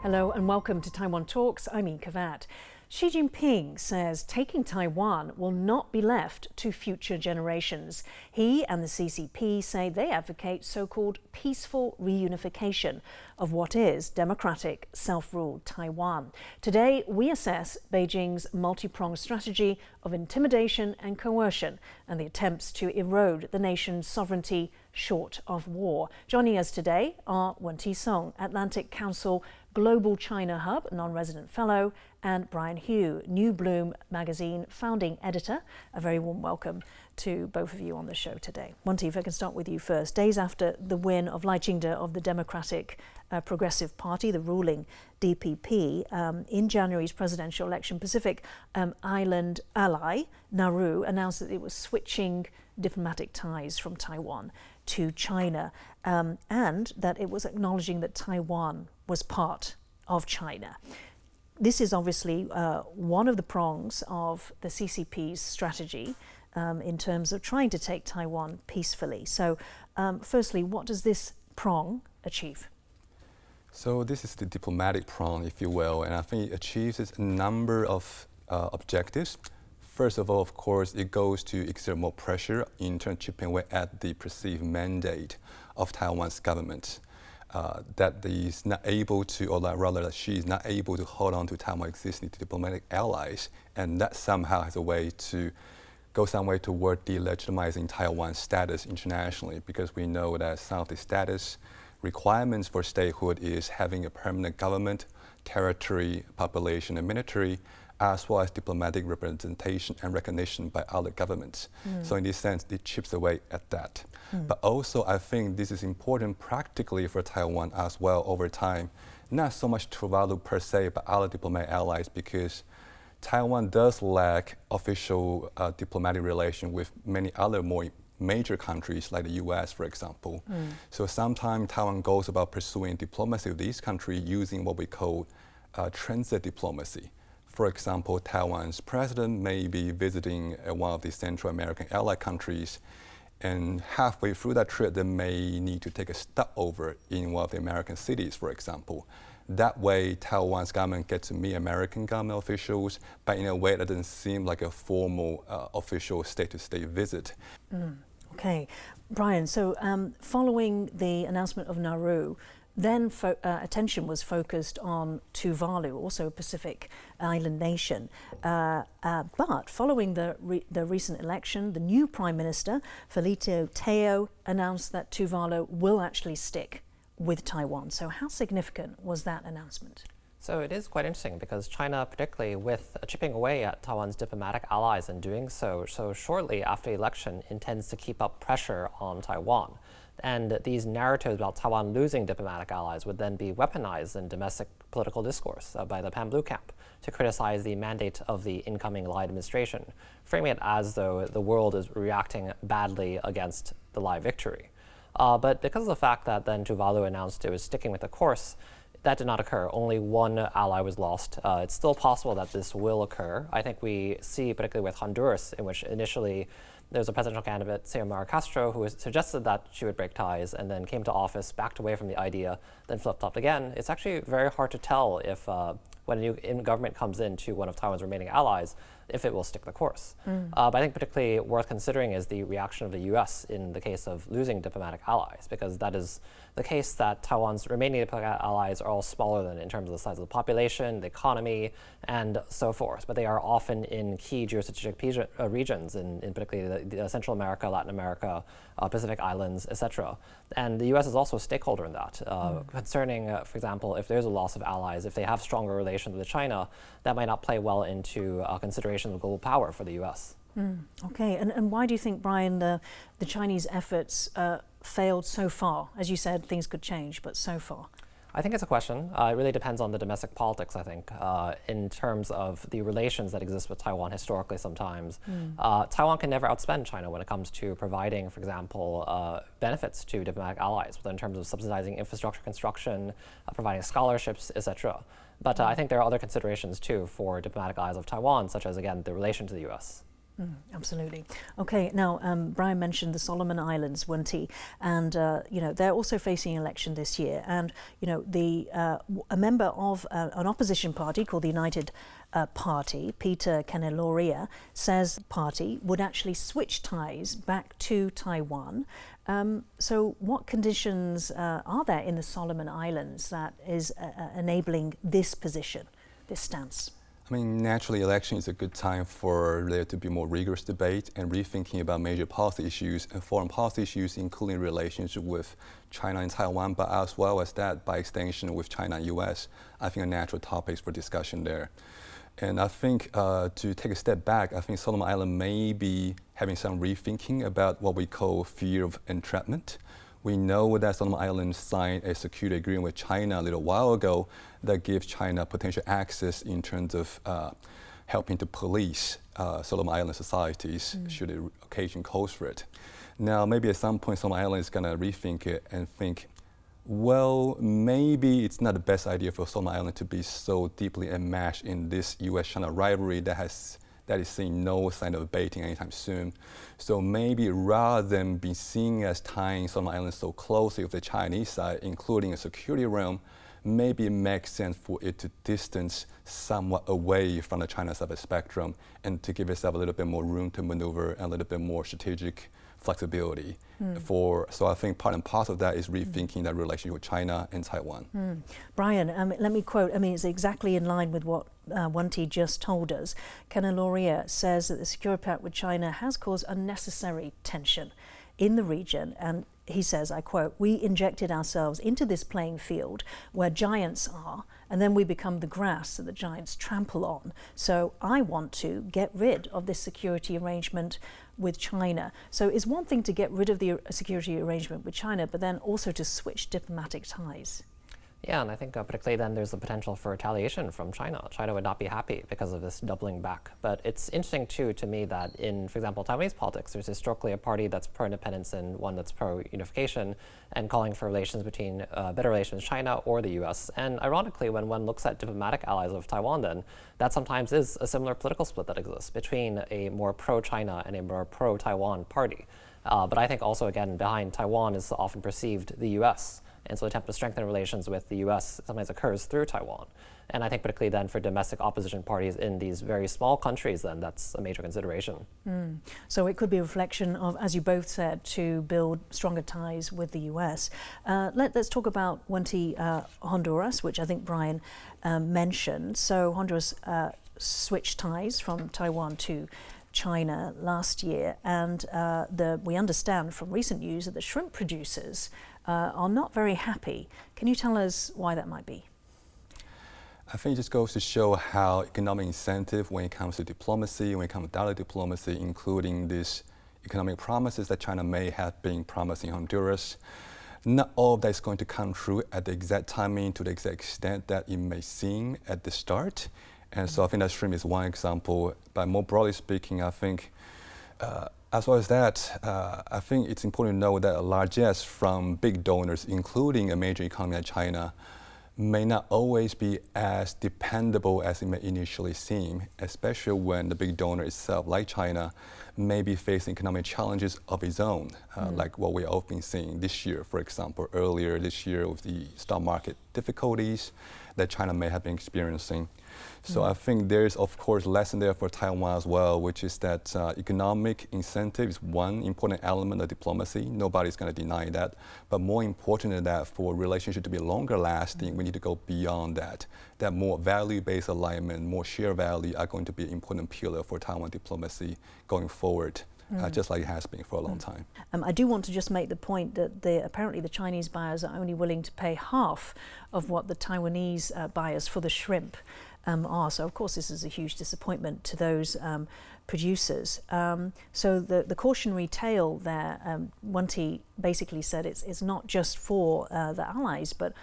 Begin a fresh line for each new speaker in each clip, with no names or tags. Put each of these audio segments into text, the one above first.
Hello and welcome to Taiwan Talks. I'm Yin Kavat. Xi Jinping says taking Taiwan will not be left to future generations. He and the CCP say they advocate so-called peaceful reunification of what is democratic, self-ruled Taiwan. Today, we assess Beijing's multi-pronged strategy of intimidation and coercion and the attempts to erode the nation's sovereignty short of war. Joining us today are Wen-Ti Sung, Atlantic Council Global China Hub non-resident fellow, and Brian Hioe, New Bloom magazine founding editor. A very warm welcome to both of you on the show today. Wen-Ti, if I can start with you first. Days after the win of Lai Ching-te of the Democratic Progressive Party, the ruling DPP, in January's presidential election, Pacific Island ally Nauru announced that it was switching diplomatic ties from Taiwan to China, and that it was acknowledging that Taiwan was part of China. This is obviously one of the prongs of the CCP's strategy in terms of trying to take Taiwan peacefully. So firstly, what does this prong achieve?
So this is the diplomatic prong, if you will, and I think it achieves a number of objectives. First of all, of course, it goes to exert more pressure in terms of chipping away at the perceived mandate of Taiwan's government. That is not able to, or rather that she is not able to hold on to Taiwan's existing diplomatic allies, and that somehow has a way to go some way toward delegitimizing Taiwan's status internationally, because we know that some of the status requirements for statehood is having a permanent government, territory, population, and military, as well as diplomatic representation and recognition by other governments. So in this sense, it chips away at that. But also, I think this is important practically for Taiwan as well over time, not so much Tuvalu per se, but other diplomatic allies, because Taiwan does lack official diplomatic relation with many other more major countries like the US, for example. So sometimes Taiwan goes about pursuing diplomacy with these countries using what we call transit diplomacy. For example, Taiwan's president may be visiting one of the Central American ally countries, and halfway through that trip, they may need to take a stopover in one of the American cities, for example. That way, Taiwan's government gets to meet American government officials, but in a way that doesn't seem like a formal official state-to-state visit.
Okay, Brian, so following the announcement of Nauru, then attention was focused on Tuvalu, also a Pacific island nation. But following the recent election, the new Prime Minister, Felito Teo, announced that Tuvalu will actually stick with Taiwan. So how significant was that announcement?
So it is quite interesting because China, particularly with chipping away at Taiwan's diplomatic allies and doing so shortly after the election, intends to keep up pressure on Taiwan. And these narratives about Taiwan losing diplomatic allies would then be weaponized in domestic political discourse by the Pan Blue camp to criticize the mandate of the incoming Lai administration, framing it as though the world is reacting badly against the Lai victory. But because of the fact that then Tuvalu announced it was sticking with the course, that did not occur. Only one ally was lost. It's still possible that this will occur. I think we see, particularly with Honduras, in which initially there was a presidential candidate, Xiomara Castro, who suggested that she would break ties and then came to office, backed away from the idea, then flip-flopped again. It's actually very hard to tell if when a new government comes into one of Taiwan's remaining allies, if it will stick the course. But I think particularly worth considering is the reaction of the US in the case of losing diplomatic allies, because that is the case that Taiwan's remaining diplomatic allies are all smaller than in terms of the size of the population, the economy, and so forth. But they are often in key geostrategic regions, in particularly the Central America, Latin America, Pacific Islands, etc. And the US is also a stakeholder in that. Concerning, for example, if there's a loss of allies, if they have stronger relations with China, that might not play well into consideration of global power for the US.
Okay, and why do you think, Brian, the Chinese efforts failed so far? As you said, things could change, but so far.
I think it's a question. It really depends on the domestic politics, I think, in terms of the relations that exist with Taiwan historically sometimes. Taiwan can never outspend China when it comes to providing, for example, benefits to diplomatic allies, in terms of subsidizing infrastructure construction, providing scholarships, etc. But I think there are other considerations, too, for diplomatic allies of Taiwan, such as, again, the relation to the US.
Absolutely. Okay, now Brian mentioned the Solomon Islands, Wen-Ti, and they're also facing an election this year. And a member of an opposition party called the United Party, Peter Kenneloria, says the party would actually switch ties back to Taiwan. So what conditions are there in the Solomon Islands that is enabling this position, this stance?
I mean, naturally, election is a good time for there to be more rigorous debate and rethinking about major policy issues and foreign policy issues, including relationship with China and Taiwan, but as well as that, by extension, with China and US. I think are natural topics for discussion there. And I think to take a step back, I think Solomon Island may be having some rethinking about what we call fear of entrapment. We know that Solomon Islands signed a security agreement with China a little while ago that gives China potential access in terms of helping to police Solomon Island societies should the occasion calls for it. Now, maybe at some point Solomon Island is going to rethink it and think, well, maybe it's not the best idea for Solomon Island to be so deeply enmeshed in this US-China rivalry that is seeing no sign of abating anytime soon. So maybe rather than be seen as tying Solomon Islands so closely with the Chinese side, including a security realm, maybe it makes sense for it to distance somewhat away from the China side of the spectrum and to give itself a little bit more room to maneuver and a little bit more strategic flexibility. So I think part and parcel of that is rethinking that relationship with China and Taiwan.
Brian, let me quote, it's exactly in line with what Wen-Ti just told us. Kenneloria says that the security pact with China has caused unnecessary tension in the region, and he says, I quote, "We injected ourselves into this playing field where giants are, and then we become the grass that the giants trample on. So I want to get rid of this security arrangement with China." So it's one thing to get rid of the security arrangement with China, but then also to switch diplomatic ties.
Yeah, and I think particularly then there's the potential for retaliation from China. China would not be happy because of this doubling back. But it's interesting, too, to me that in, for example, Taiwanese politics, there's historically a party that's pro-independence and one that's pro-unification and calling for relations between better relations with China or the US. And ironically, when one looks at diplomatic allies of Taiwan, then that sometimes is a similar political split that exists between a more pro-China and a more pro-Taiwan party. But I think also, again, behind Taiwan is often perceived the US. And so the attempt to strengthen relations with the US sometimes occurs through Taiwan. And I think particularly then for domestic opposition parties in these very small countries, then that's a major consideration.
So it could be a reflection of, as you both said, to build stronger ties with the US. Let's talk about Wen-Ti, Honduras, which I think Brian mentioned. So Honduras switched ties from Taiwan to China last year, and we understand from recent news that the shrimp producers are not very happy. Can you tell us why that might be?
I think it just goes to show how economic incentive when it comes to diplomacy, when it comes to dialogue diplomacy, including these economic promises that China may have been promising Honduras, not all of that is going to come true at the exact timing to the exact extent that it may seem at the start. And so I think that shrimp is one example. But more broadly speaking, I think as well as that, I think it's important to know that largesse from big donors, including a major economy like China, may not always be as dependable as it may initially seem, especially when the big donor itself, like China, may be facing economic challenges of its own, like what we've all been seeing this year, for example, earlier this year with the stock market difficulties that China may have been experiencing. So I think there's, of course, a lesson there for Taiwan as well, which is that economic incentive is one important element of diplomacy. Nobody's going to deny that. But more important than that, for a relationship to be longer lasting, we need to go beyond that. That more value-based alignment, more shared value are going to be an important pillar for Taiwan diplomacy going forward. Just like it has been for a long time.
I do want to just make the point that apparently the Chinese buyers are only willing to pay half of what the Taiwanese buyers for the shrimp are. So of course this is a huge disappointment to those producers. So the cautionary tale there, Wen-Ti basically said it's not just for the allies, but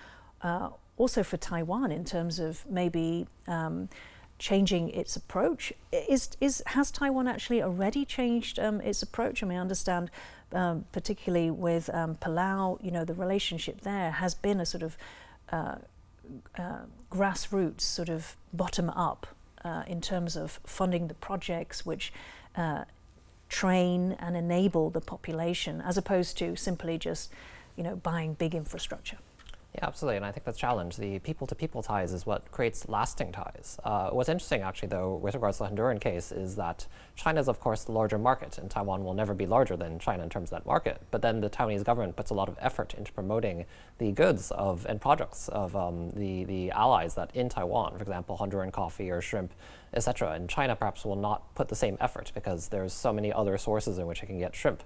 also for Taiwan in terms of maybe changing its approach. Has Taiwan actually already changed its approach? I mean, I understand particularly with Palau, the relationship there has been a sort of grassroots, sort of bottom-up in terms of funding the projects which train and enable the population, as opposed to simply just, buying big infrastructure?
Yeah, absolutely, and I think that's a challenge. The people-to-people ties is what creates lasting ties. What's interesting, actually, though, with regards to the Honduran case, is that China is, of course, the larger market, and Taiwan will never be larger than China in terms of that market. But then the Taiwanese government puts a lot of effort into promoting the goods and products of the allies that in Taiwan, for example, Honduran coffee or shrimp, etc. And China perhaps will not put the same effort because there's so many other sources in which it can get shrimp.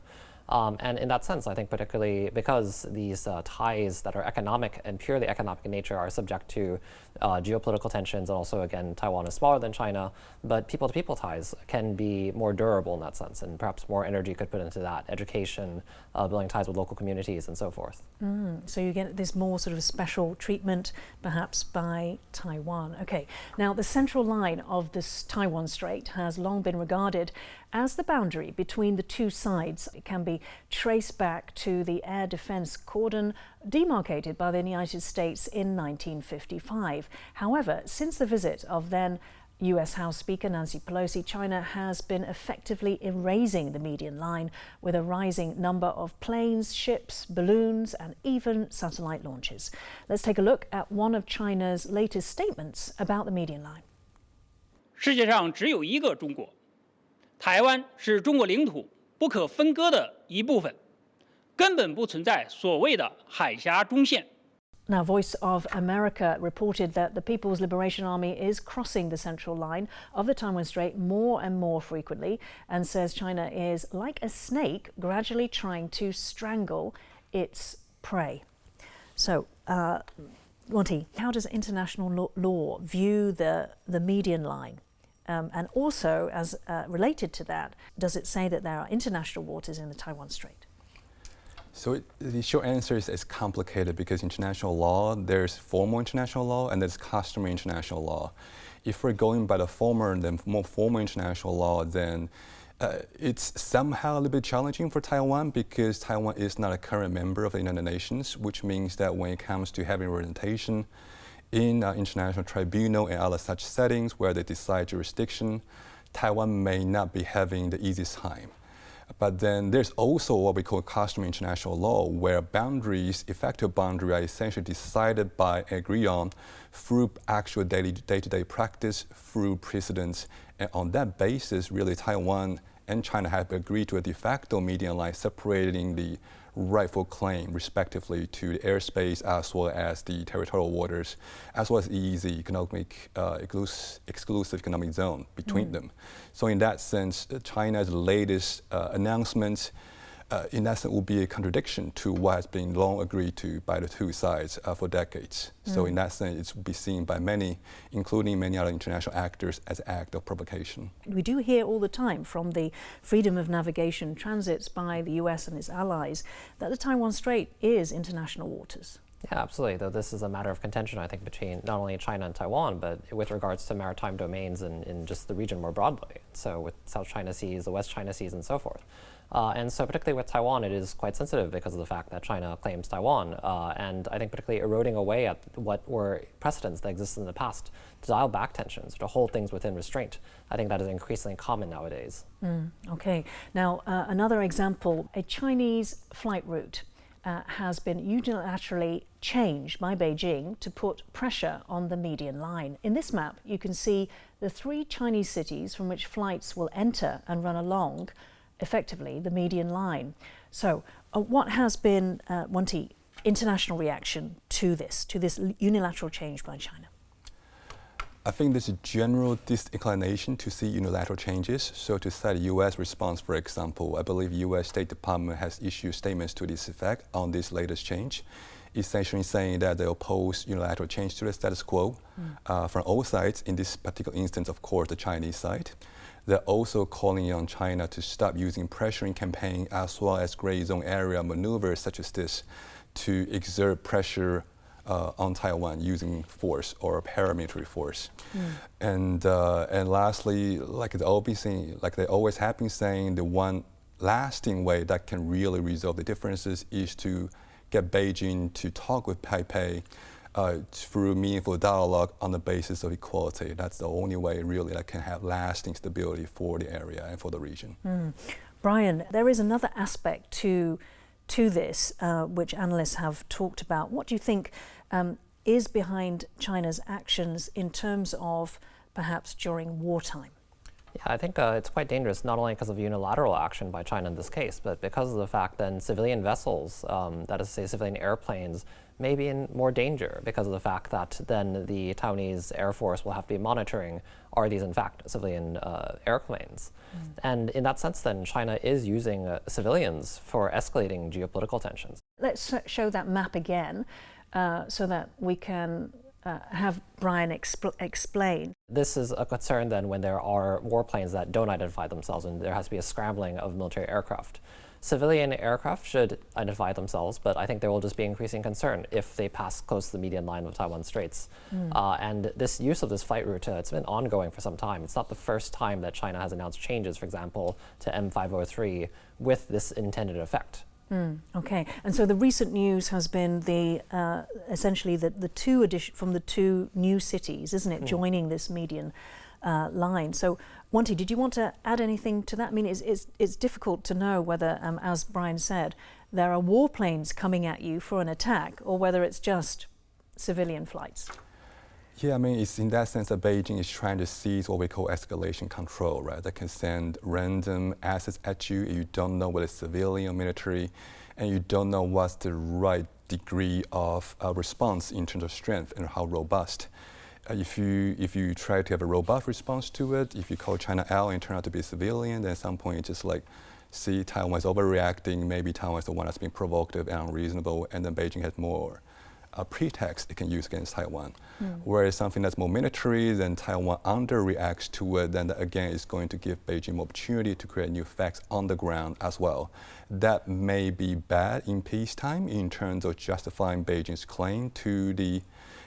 And in that sense, I think particularly because these ties that are economic and purely economic in nature are subject to geopolitical tensions, and also, again, Taiwan is smaller than China, but people-to-people ties can be more durable in that sense, and perhaps more energy could put into that, education, building ties with local communities, and so forth.
So you get this more sort of special treatment, perhaps, by Taiwan. Okay, now the central line of this Taiwan Strait has long been regarded as the boundary between the two sides. It can be traced back to the air defense cordon demarcated by the United States in 1955. However, since the visit of then US House Speaker Nancy Pelosi, China has been effectively erasing the median line with a rising number of planes, ships, balloons, and even satellite launches. Let's take a look at one of China's latest statements about the median line.
世界上只有一个中国，台湾是中国领土不可分割的一部分，根本不存在所谓的海峡中线。
Now, Voice of America reported that the People's Liberation Army is crossing the central line of the Taiwan Strait more and more frequently, and says China is like a snake gradually trying to strangle its prey. So, Wen-Ti, how does international law view the median line? And also, as related to that, does it say that there are international waters in the Taiwan Strait?
So the short answer is it's complicated because international law, there's formal international law and there's customary international law. If we're going by the former, then more formal international law, then it's somehow a little bit challenging for Taiwan because Taiwan is not a current member of the United Nations, which means that when it comes to having representation in international tribunal and other such settings where they decide jurisdiction, Taiwan may not be having the easiest time. But then there's also what we call customary international law, where boundaries, effective boundaries, are essentially decided by and agreed on through actual day-to-day practice, through precedents. And on that basis, really, Taiwan and China have agreed to a de facto median line separating the rightful claim, respectively, to the airspace as well as the territorial waters, as well as the economic exclusive economic zone between them. So in that sense, China's latest announcement, in that sense, will be a contradiction to what has been long agreed to by the two sides for decades. So in that sense, it will be seen by many, including many other international actors, as an act of provocation.
We do hear all the time from the freedom of navigation transits by the US and its allies that the Taiwan Strait is international waters.
Yeah, absolutely, though this is a matter of contention, I think, between not only China and Taiwan, but with regards to maritime domains in just the region more broadly. So with South China Seas, the West China Seas, and so forth. And so particularly with Taiwan, it is quite sensitive because of the fact that China claims Taiwan, and I think particularly eroding away at what were precedents that existed in the past to dial back tensions, to hold things within restraint. I think that is increasingly common nowadays.
Okay, now another example, a Chinese flight route has been unilaterally changed by Beijing to put pressure on the median line. In this map, you can see the 3 Chinese cities from which flights will enter and run along, effectively, the median line. So what has been, Wen-Ti, international reaction to this unilateral change by China?
I think there's a general disinclination to see unilateral changes. So to cite the U.S. response, for example, I believe U.S. State Department has issued statements to this effect on this latest change, essentially saying that they oppose unilateral change to the status quo from all sides, in this particular instance, of course, the Chinese side. They're also calling on China to stop using pressuring campaign as well as gray zone area maneuvers such as this to exert pressure on Taiwan using force or paramilitary force. And lastly, like they always have been saying, the one lasting way that can really resolve the differences is to get Beijing to talk with Taipei through meaningful dialogue on the basis of equality. That's the only way really that can have lasting stability for the area and for the region.
Brian, there is another aspect to this, which analysts have talked about. What do you think is behind China's actions in terms of perhaps during wartime?
Yeah, I think it's quite dangerous, not only because of unilateral action by China in this case, but because of the fact that civilian vessels, that is to say civilian airplanes, may be in more danger because of the fact that then the Taiwanese Air Force will have to be monitoring, are these in fact civilian airplanes? And in that sense then, China is using civilians for escalating geopolitical tensions.
Let's show that map again so that we can have Brian explain.
This is a concern then when there are warplanes that don't identify themselves and there has to be a scrambling of military aircraft. Civilian aircraft should identify themselves, but I think there will just be increasing concern if they pass close to the median line of Taiwan Straits. And this use of this flight route, it's been ongoing for some time. It's not the first time that China has announced changes, for example, to M503 with this intended effect.
Okay, and so the recent news has been the essentially the two from the two new cities, isn't it, joining this median line. So, Wen-Ti, did you want to add anything to that? I mean, it's difficult to know whether, as Brian said, there are warplanes coming at you for an attack, or whether it's just civilian flights.
Yeah, I mean, it's in that sense that Beijing is trying to seize what we call escalation control, right? That can send random assets at you. You don't know whether it's civilian or military, and you don't know what's the right degree of response in terms of strength and how robust. If you try to have a robust response to it, if you call China out and turn out to be civilian, then at some point it's just like, see, Taiwan is overreacting, maybe Taiwan is the one that's being provocative and unreasonable, and then Beijing has more pretext it can use against Taiwan. Whereas something that's more military, then Taiwan underreacts to it, then that again is going to give Beijing more opportunity to create new facts on the ground as well. That may be bad in peacetime in terms of justifying Beijing's claim to the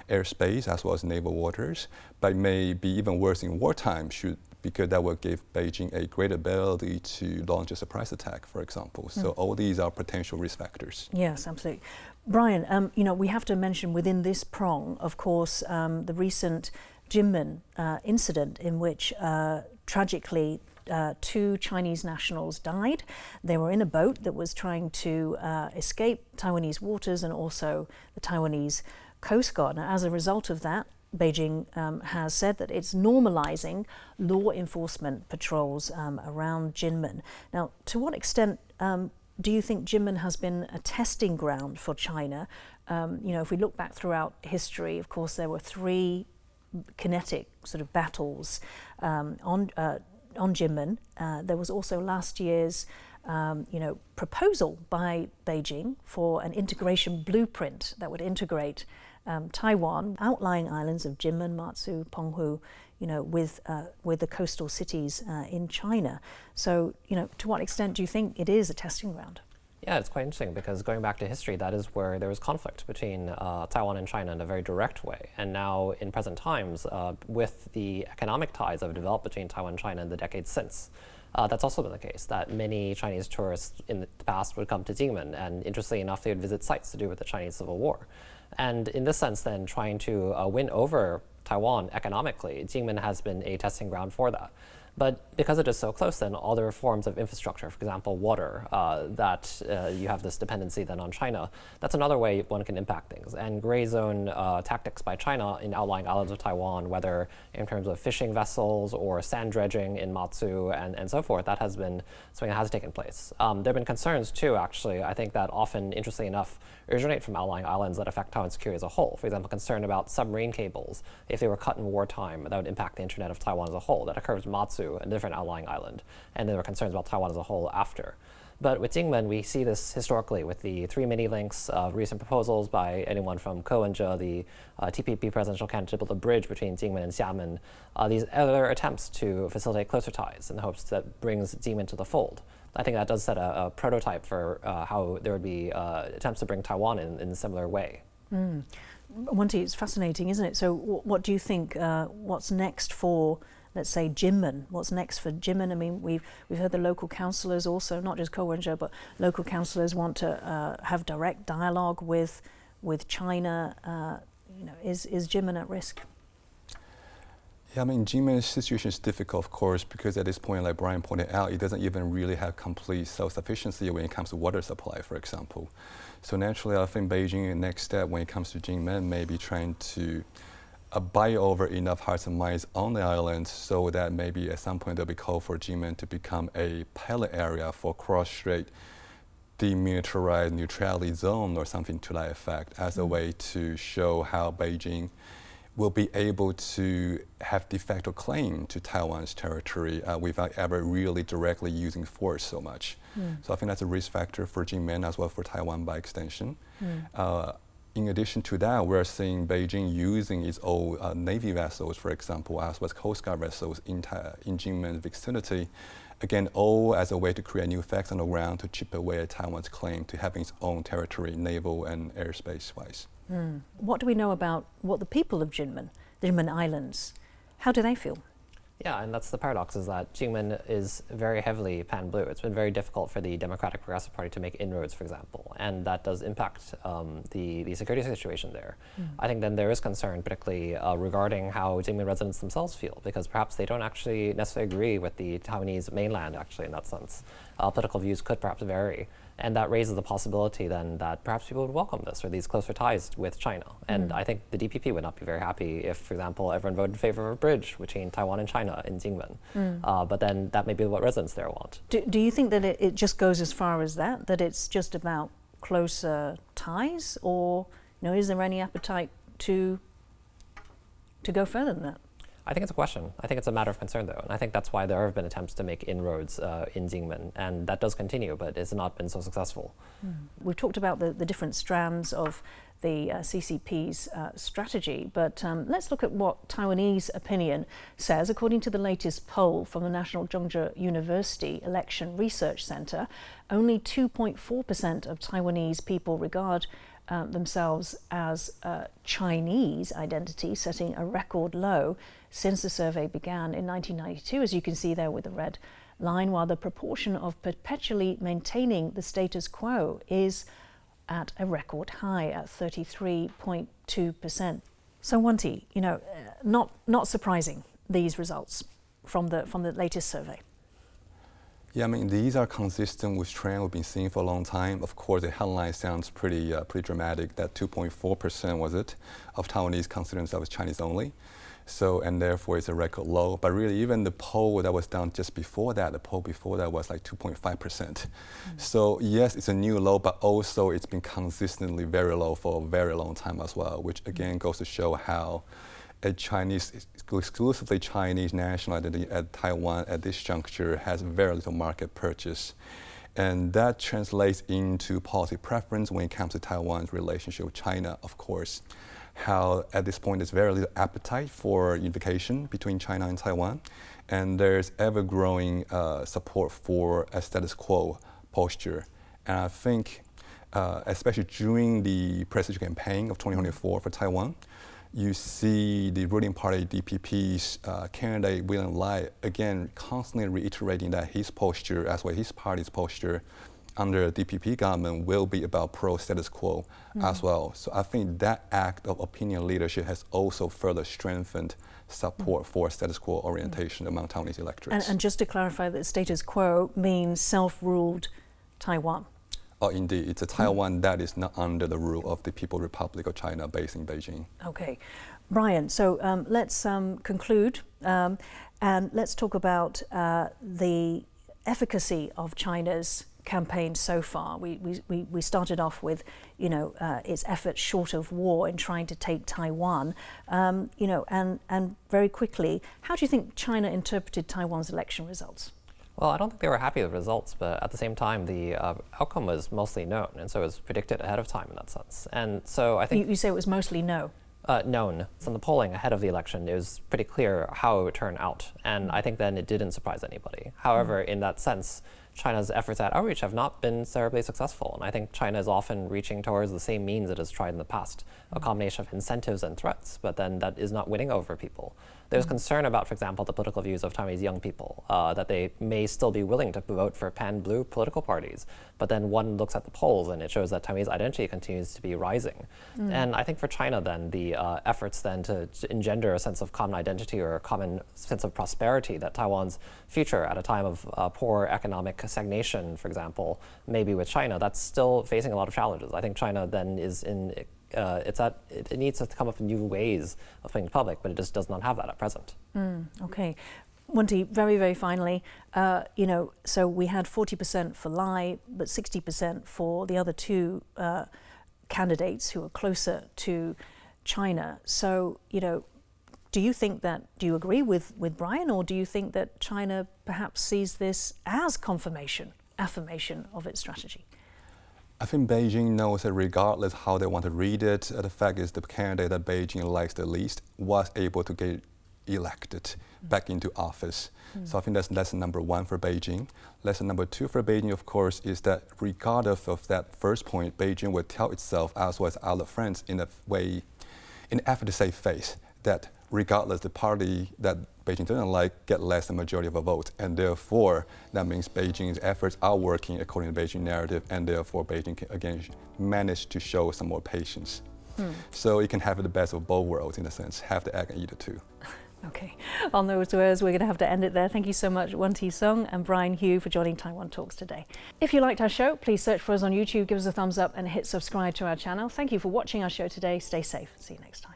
airspace as well as naval waters, but it may be even worse in wartime because that will give Beijing a great ability to launch a surprise attack, for example. So all these are potential risk factors.
Yes, absolutely. Brian, you know, we have to mention within this prong, of course, the recent Jinping incident in which tragically 2 Chinese nationals died. They were in a boat that was trying to escape Taiwanese waters and also the Taiwanese Coast Guard. Now, as a result of that, Beijing has said that it's normalizing law enforcement patrols around Jinping. Now, to what extent do you think Jinping has been a testing ground for China? You know, if we look back throughout history, of course, there were 3 kinetic sort of battles on Jinping. There was also last year's proposal by Beijing for an integration blueprint that would integrate Taiwan, outlying islands of Jinmen, Matsu, Penghu, you know, with the coastal cities in China. So, you know, to what extent do you think it is a testing ground?
Yeah, it's quite interesting because going back to history, that is where there was conflict between Taiwan and China in a very direct way. And now in present times, with the economic ties that have developed between Taiwan and China in the decades since, that's also been the case, that many Chinese tourists in the past would come to Jinmen, and interestingly enough, they would visit sites to do with the Chinese Civil War. And in this sense, then, trying to win over Taiwan economically, Jinmen has been a testing ground for that. But because it is so close, then other forms of infrastructure, for example, water, that you have this dependency then on China, that's another way one can impact things. And gray zone tactics by China in outlying islands of Taiwan, whether in terms of fishing vessels or sand dredging in Matsu and so forth, that has been something that has taken place. There have been concerns too, actually, I think that often, interestingly enough, originate from outlying islands that affect Taiwan's security as a whole. For example, concern about submarine cables. If they were cut in wartime, that would impact the internet of Taiwan as a whole. That occurs in Matsu, a different outlying island. And there were concerns about Taiwan as a whole after. But with Jinmen, we see this historically with the 3 mini-links of recent proposals by anyone from Ko Wen-Je, the TPP presidential candidate, to build a bridge between Jinmen and Xiamen. These other attempts to facilitate closer ties in the hopes that brings Jinmen to the fold. I think that does set a prototype for how there would be attempts to bring Taiwan in a similar way.
Wen-Ti, it's fascinating, isn't it? So what do you think, what's next for, let's say, Jinmen? What's next for Jinmen? I mean, we've heard the local councillors also, not just Ko Wen-Je, but local councillors want to have direct dialogue with China. is Jinping at risk?
Yeah, I mean, Jinping's situation is difficult, of course, because at this point, like Brian pointed out, it doesn't even really have complete self-sufficiency when it comes to water supply, for example. So naturally, I think Beijing, next step when it comes to Jinping, may be trying to buy over enough hearts and minds on the island so that maybe at some point there'll be call for Jinping to become a pilot area for cross-strait demilitarized neutrality zone or something to that effect as a way to show how Beijing will be able to have de facto claim to Taiwan's territory without ever really directly using force so much. So I think that's a risk factor for Jinping as well for Taiwan by extension. In addition to that, we're seeing Beijing using its old Navy vessels, for example, as well as Coast Guard vessels in Jinping's vicinity. Again, all as a way to create new facts on the ground to chip away at Taiwan's claim to having its own territory, naval and airspace-wise.
What do we know about what the people of Jinmen, the Jinmen Islands, how do they feel?
Yeah, and that's the paradox, is that Jinmen is very heavily pan-blue. It's been very difficult for the Democratic Progressive Party to make inroads, for example, and that does impact the security situation there. I think then there is concern, particularly regarding how Jinmen residents themselves feel, because perhaps they don't actually necessarily agree with the Taiwanese mainland, actually, in that sense. Political views could perhaps vary. And that raises the possibility then that perhaps people would welcome this or these closer ties with China. And I think the DPP would not be very happy if, for example, everyone voted in favor of a bridge between Taiwan and China in Jinmen. But then that may be what residents there want.
Do you think that it just goes as far as that it's just about closer ties, or is there any appetite to go further than that?
I think it's a question. I think it's a matter of concern, though, and I think that's why there have been attempts to make inroads in Jinmen, and that does continue, but it's not been so successful.
We've talked about the different strands of the CCP's strategy, but let's look at what Taiwanese opinion says. According to the latest poll from the National Zhengzhou University Election Research Center, only 2.4% of Taiwanese people regard themselves as Chinese identity, setting a record low since the survey began in 1992, as you can see there with the red line, while the proportion of perpetually maintaining the status quo is at a record high at 33.2%. So Wen-Ti, not surprising, these results from the latest survey.
Yeah, I mean, these are consistent with trend we've been seeing for a long time. Of course, the headline sounds pretty dramatic, that 2.4% was it, of Taiwanese consider themselves Chinese only. So, and therefore it's a record low. But really, even the poll that was done just before that, the poll before that was like 2.5%. So yes, it's a new low, but also it's been consistently very low for a very long time as well, which again goes to show how a exclusively Chinese national identity at Taiwan at this juncture has very little market purchase. And that translates into policy preference when it comes to Taiwan's relationship with China, of course. How at this point there's very little appetite for unification between China and Taiwan. And there's ever-growing support for a status quo posture. And I think, especially during the presidential campaign of 2024 for Taiwan, you see the ruling party DPP's candidate William Lai again constantly reiterating that his posture, as well as his party's posture under the DPP government, will be about pro-status quo as well. So I think that act of opinion leadership has also further strengthened support for status quo orientation among Taiwanese electorates.
And just to clarify, that status quo means self-ruled Taiwan.
Oh, indeed. It's a Taiwan that is not under the rule of the People's Republic of China based in Beijing.
Okay. Brian, so let's conclude and let's talk about the efficacy of China's campaign so far. We started off with, its efforts short of war in trying to take Taiwan, and very quickly, how do you think China interpreted Taiwan's election results?
Well, I don't think they were happy with the results, but at the same time, the outcome was mostly known, and so it was predicted ahead of time in that sense. And so I think—
You say it was mostly no?
Known. So in the polling ahead of the election, it was pretty clear how it would turn out, and I think then it didn't surprise anybody. However, in that sense, China's efforts at outreach have not been terribly successful. And I think China is often reaching towards the same means it has tried in the past, a combination of incentives and threats, but then that is not winning over people. There's concern about, for example, the political views of Taiwanese young people, that they may still be willing to vote for pan-blue political parties, but then one looks at the polls and it shows that Taiwanese identity continues to be rising. And I think for China then, the efforts then to engender a sense of common identity or a common sense of prosperity, that Taiwan's future at a time of poor economic stagnation, for example, maybe with China, that's still facing a lot of challenges. I think China then is in it needs to come up with new ways of being public, but it just does not have that at present.
Okay. Wen-Ti, very, very finally, so we had 40% for Lai, but 60% for the other two candidates who are closer to China. So, do you agree with Brian, or do you think that China perhaps sees this as affirmation of its strategy?
I think Beijing knows that regardless how they want to read it, the fact is the candidate that Beijing likes the least was able to get elected back into office. So I think that's lesson number one for Beijing. Lesson number two for Beijing, of course, is that regardless of that first point, Beijing will tell itself as well as other friends in an effort to save face that regardless the party that Beijing doesn't like get less than majority of a vote, and therefore that means Beijing's efforts are working according to Beijing narrative, and therefore Beijing can again manage to show some more patience. So it can have the best of both worlds in a sense, have the egg and eat it too.
Okay, on those words, we're going to have to end it there. Thank you so much, Wen-Ti Sung and Brian Hioe, for joining Taiwan Talks today. If you liked our show, please search for us on YouTube, give us a thumbs up and hit subscribe to our channel. Thank you for watching our show today. Stay safe. See you next time.